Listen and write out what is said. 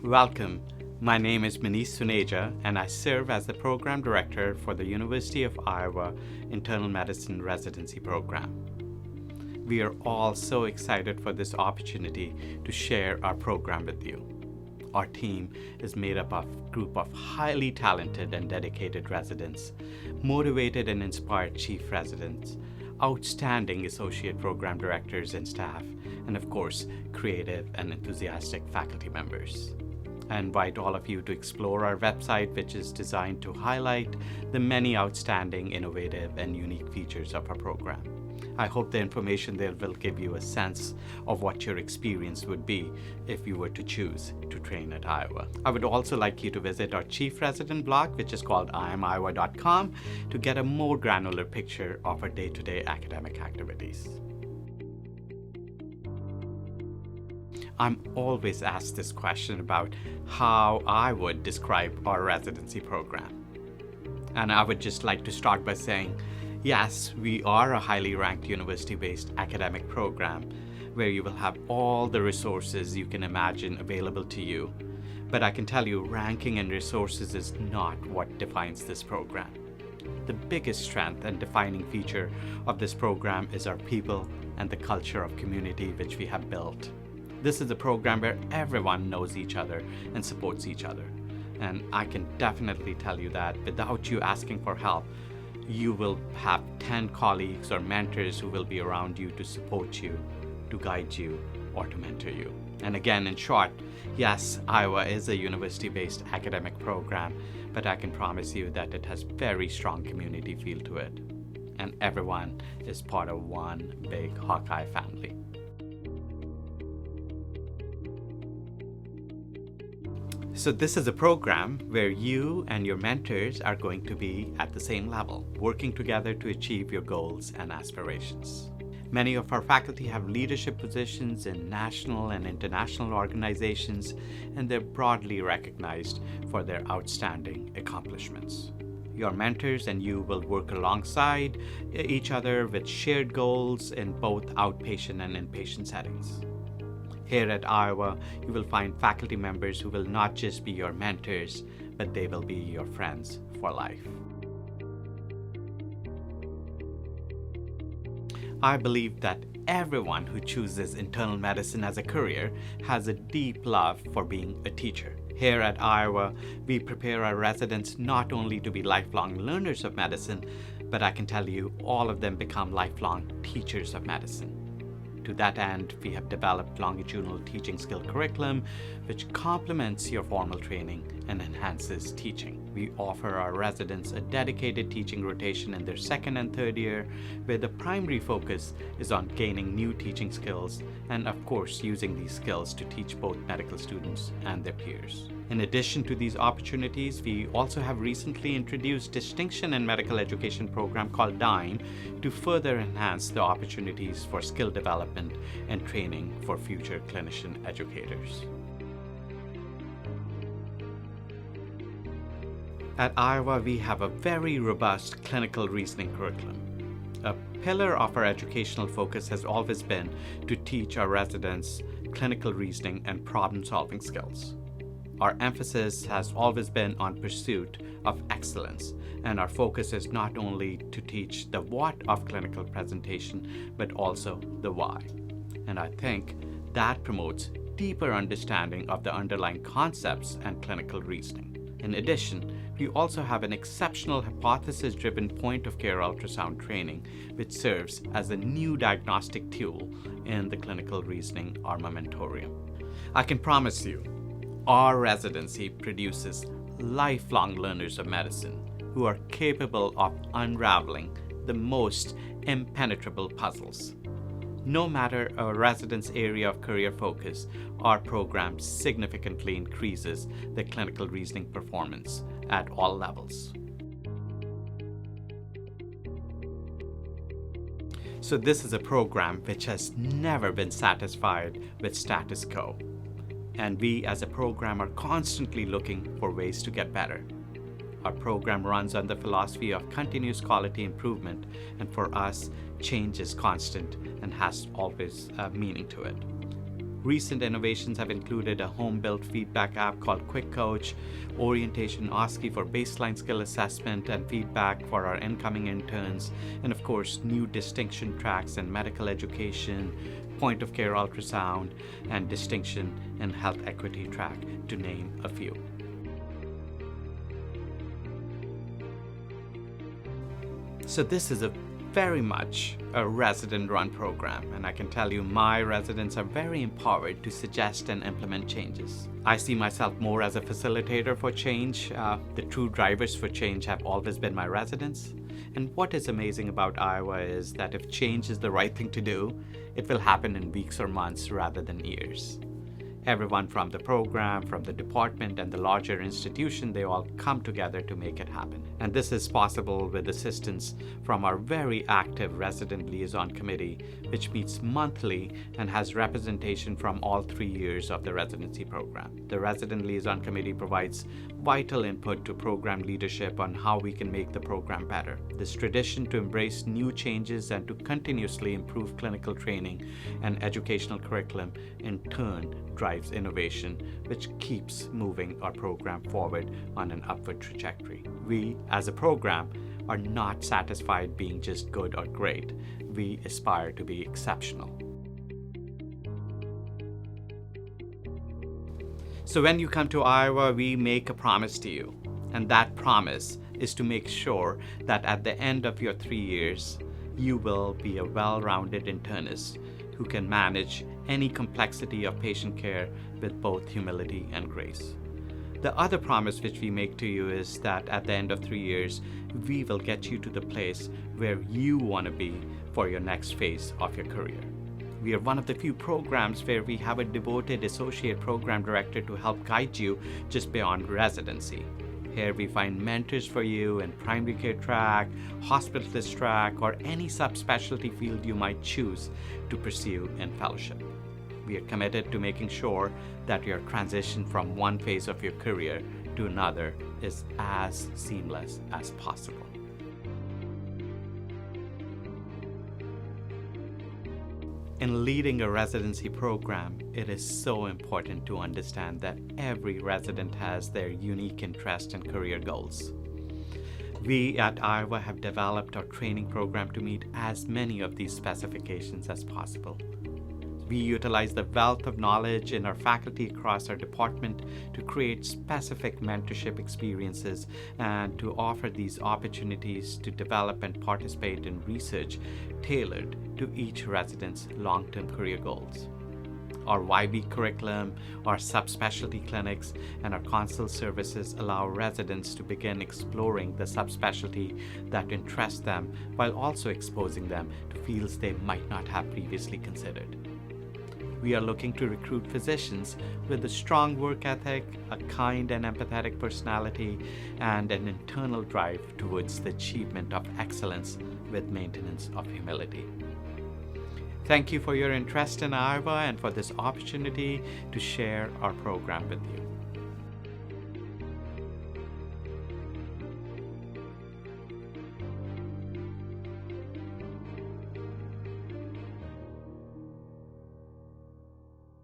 Welcome. My name is Manish Suneja, and I serve as the Program Director for the University of Iowa Internal Medicine Residency Program. We are all so excited for this opportunity to share our program with you. Our team is made up of a group of highly talented and dedicated residents, motivated and inspired chief residents, outstanding associate program directors and staff, and of course, creative and enthusiastic faculty members. I invite all of you to explore our website, which is designed to highlight the many outstanding, innovative, and unique features of our program. I hope the information there will give you a sense of what your experience would be if you were to choose to train at Iowa. I would also like you to visit our Chief Resident blog, which is called IamIowa.com, to get a more granular picture of our day-to-day academic activities. I'm always asked this question about how I would describe our residency program. And I would just like to start by saying, yes, we are a highly ranked university-based academic program where you will have all the resources you can imagine available to you. But I can tell you, ranking and resources is not what defines this program. The biggest strength and defining feature of this program is our people and the culture of community which we have built. This is a program where everyone knows each other and supports each other. And I can definitely tell you that without you asking for help, you will have 10 colleagues or mentors who will be around you to support you, to guide you, or to mentor you. And again, in short, yes, Iowa is a university-based academic program, but I can promise you that it has very strong community feel to it. And everyone is part of one big Hawkeye family. So this is a program where you and your mentors are going to be at the same level, working together to achieve your goals and aspirations. Many of our faculty have leadership positions in national and international organizations, and they're broadly recognized for their outstanding accomplishments. Your mentors and you will work alongside each other with shared goals in both outpatient and inpatient settings. Here at Iowa, you will find faculty members who will not just be your mentors, but they will be your friends for life. I believe that everyone who chooses internal medicine as a career has a deep love for being a teacher. Here at Iowa, we prepare our residents not only to be lifelong learners of medicine, but I can tell you all of them become lifelong teachers of medicine. To that end, we have developed longitudinal teaching skill curriculum, which complements your formal training and enhances teaching. We offer our residents a dedicated teaching rotation in their second and third year, where the primary focus is on gaining new teaching skills and, of course, using these skills to teach both medical students and their peers. In addition to these opportunities, we also have recently introduced Distinction in Medical Education program called DINE to further enhance the opportunities for skill development and training for future clinician educators. At Iowa, we have a very robust clinical reasoning curriculum. A pillar of our educational focus has always been to teach our residents clinical reasoning and problem-solving skills. Our emphasis has always been on pursuit of excellence, and our focus is not only to teach the what of clinical presentation, but also the why. And I think that promotes deeper understanding of the underlying concepts and clinical reasoning. In addition, we also have an exceptional hypothesis-driven point-of-care ultrasound training, which serves as a new diagnostic tool in the clinical reasoning armamentarium. I can promise you, our residency produces lifelong learners of medicine who are capable of unraveling the most impenetrable puzzles. No matter a resident's area of career focus, our program significantly increases the clinical reasoning performance at all levels. So this is a program which has never been satisfied with status quo. And we as a program are constantly looking for ways to get better. Our program runs on the philosophy of continuous quality improvement, and for us, change is constant and has always a meaning to it. Recent innovations have included a home-built feedback app called Quick Coach, orientation OSCE for baseline skill assessment and feedback for our incoming interns, and of course, new distinction tracks in medical education, point-of-care ultrasound, and distinction in health equity track, to name a few. So this is very much a resident-run program, and I can tell you my residents are very empowered to suggest and implement changes. I see myself more as a facilitator for change. The true drivers for change have always been my residents. And what is amazing about Iowa is that if change is the right thing to do, it will happen in weeks or months rather than years. Everyone from the program, from the department, and the larger institution, they all come together to make it happen. And this is possible with assistance from our very active Resident Liaison Committee, which meets monthly and has representation from all 3 years of the residency program. The Resident Liaison Committee provides vital input to program leadership on how we can make the program better. This tradition to embrace new changes and to continuously improve clinical training and educational curriculum in turn drives innovation, which keeps moving our program forward on an upward trajectory. We, as a program, are not satisfied being just good or great. We aspire to be exceptional. So when you come to Iowa, we make a promise to you, and that promise is to make sure that at the end of your 3 years, you will be a well-rounded internist who can manage any complexity of patient care with both humility and grace. The other promise which we make to you is that at the end of 3 years, we will get you to the place where you want to be for your next phase of your career. We are one of the few programs where we have a devoted associate program director to help guide you just beyond residency. Here we find mentors for you in primary care track, hospitalist track, or any subspecialty field you might choose to pursue in fellowship. We are committed to making sure that your transition from one phase of your career to another is as seamless as possible. In leading a residency program, it is so important to understand that every resident has their unique interests and career goals. We at Iowa have developed our training program to meet as many of these specifications as possible. We utilize the wealth of knowledge in our faculty across our department to create specific mentorship experiences and to offer these opportunities to develop and participate in research tailored to each resident's long-term career goals. Our YB curriculum, our subspecialty clinics, and our consult services allow residents to begin exploring the subspecialty that interests them while also exposing them to fields they might not have previously considered. We are looking to recruit physicians with a strong work ethic, a kind and empathetic personality, and an internal drive towards the achievement of excellence with maintenance of humility. Thank you for your interest in Iowa and for this opportunity to share our program with you.